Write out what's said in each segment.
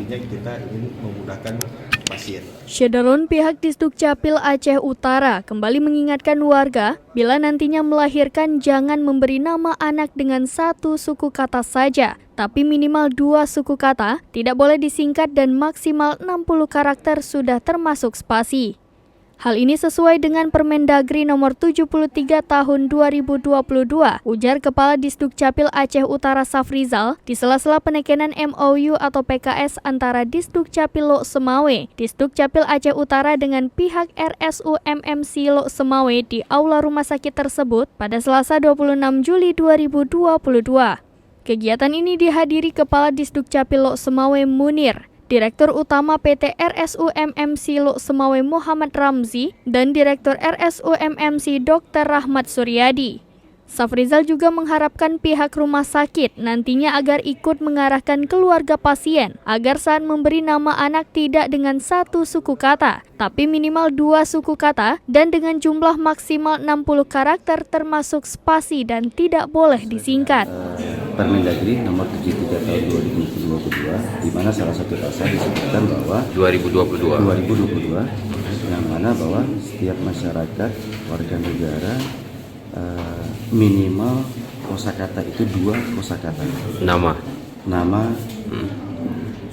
intinya kita ingin memudahkan pasien. Syederun pihak Disdukcapil Aceh Utara kembali mengingatkan warga bila nantinya melahirkan jangan memberi nama anak dengan satu suku kata saja, tapi minimal 2 suku kata, tidak boleh disingkat dan maksimal 60 karakter sudah termasuk spasi. Hal ini sesuai dengan Permendagri nomor 73 tahun 2022, ujar Kepala Disdukcapil Aceh Utara Safrizal di sela-sela penekenan MOU atau PKS antara Disdukcapil Lok Semawe, Disdukcapil Aceh Utara dengan pihak RSUMMC Lok Semawe di aula rumah sakit tersebut pada Selasa 26 Juli 2022. Kegiatan ini dihadiri Kepala Disdukcapil Lok Semawe Munir, Direktur Utama PT RSUMMC Lok Semawe Muhammad Ramzi, dan Direktur RSUMMC Dr. Rahmat Suryadi. Safrizal juga mengharapkan pihak rumah sakit nantinya agar ikut mengarahkan keluarga pasien agar saat memberi nama anak tidak dengan satu suku kata, tapi minimal 2 suku kata dan dengan jumlah maksimal 60 karakter termasuk spasi dan tidak boleh disingkat. Permendagri nomor 73 tahun 2022, di mana salah satu pasal disebutkan bahwa 2022 yang mana bahwa setiap masyarakat warga negara minimal kosakata itu 2 kosakata. Nama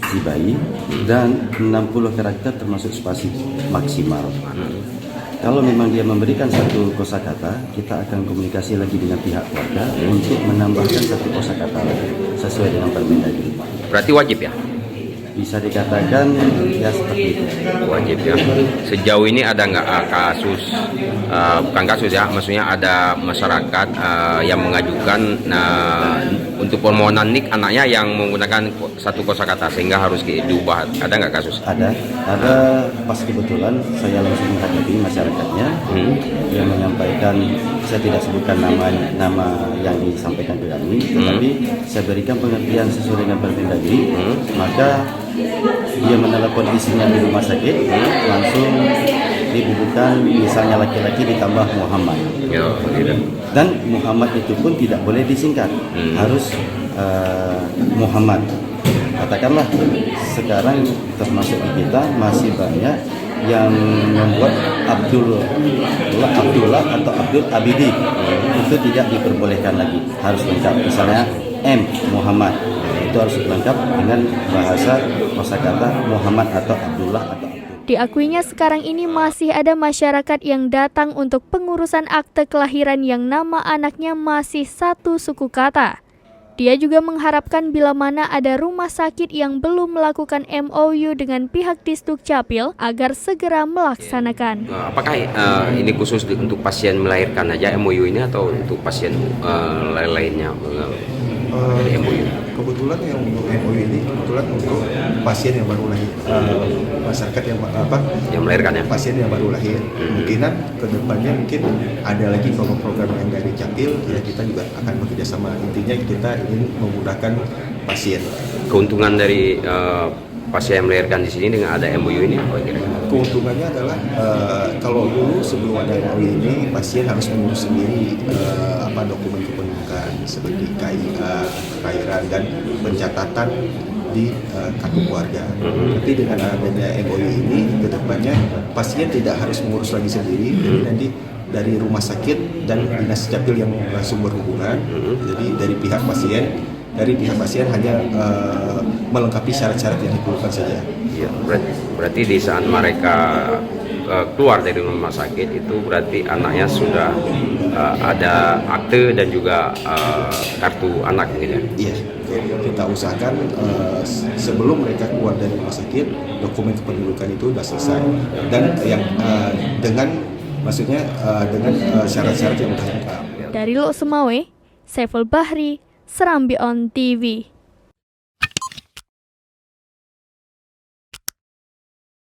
si bayi dan 60 karakter termasuk spasi maksimal. Kalau memang dia memberikan satu kosakata, kita akan komunikasi lagi dengan pihak keluarga untuk menambahkan satu kosakata sesuai dengan Permendagri. Berarti wajib ya? Bisa dikatakan ya seperti itu. Wajib ya. Sejauh ini ada nggak kasus, bukan kasus ya, maksudnya ada masyarakat yang mengajukan untuk permohonan NIK anaknya yang menggunakan satu kosakata sehingga harus diubah. Ada nggak kasus? Ada pas kebetulan saya langsung menghadapi masyarakatnya yang menyampaikan, saya tidak sebutkan nama yang disampaikan ke kami, tetapi saya berikan pengertian sesuai dengan Permendagri, maka dia menelepon isinya di rumah sakit, langsung dibubuhkan misalnya laki-laki ditambah Muhammad. Dan Muhammad itu pun tidak boleh disingkat, harus Muhammad. Katakanlah sekarang termasuk di kita masih banyak yang membuat Abdullah atau Abdul Abidi, itu tidak diperbolehkan lagi, harus lengkap. Misalnya M Muhammad, itu harus lengkap dengan bahasa kosakata Muhammad atau Abdullah atau Abdul. Diakuinya sekarang ini masih ada masyarakat yang datang untuk pengurusan akte kelahiran yang nama anaknya masih satu suku kata. Dia juga mengharapkan bila mana ada rumah sakit yang belum melakukan MOU dengan pihak Disdukcapil agar segera melaksanakan. Apakah ini khusus untuk pasien melahirkan aja MOU ini atau untuk pasien lainnya? MOU. Kebetulan yang untuk MOU ini kebetulan untuk pasien yang baru lahir, masyarakat yang melahirkan ya, pasien yang baru lahir. Kemungkinan kedepannya mungkin ada lagi program-program yang dari Capil, ya kita juga akan bekerjasama. Intinya kita ingin memudahkan pasien. Keuntungan dari pasien yang melahirkan di sini dengan ada MOU ini apa kira-kira? Keuntungannya adalah kalau dulu sebelum ada MOU ini pasien harus mengurus sendiri dokumen kependudukan seperti KIA, kelahiran dan pencatatan di kartu keluarga. Tapi dengan adanya MOU ini kedepannya pasien tidak harus mengurus lagi sendiri, jadi nanti dari rumah sakit dan dinas capil yang langsung berhubungan. Jadi dari pihak pasien hanya melengkapi syarat-syarat yang diperlukan saja. Ya, berarti di saat mereka keluar dari rumah sakit itu berarti anaknya sudah ada akte dan juga kartu anak gitu ya? Iya, kita usahakan sebelum mereka keluar dari rumah sakit dokumen kependudukan itu sudah selesai dan yang dengan syarat-syarat yang sudah lengkap. Dari Lok Semawe, Saiful Bahri, Serambi On TV.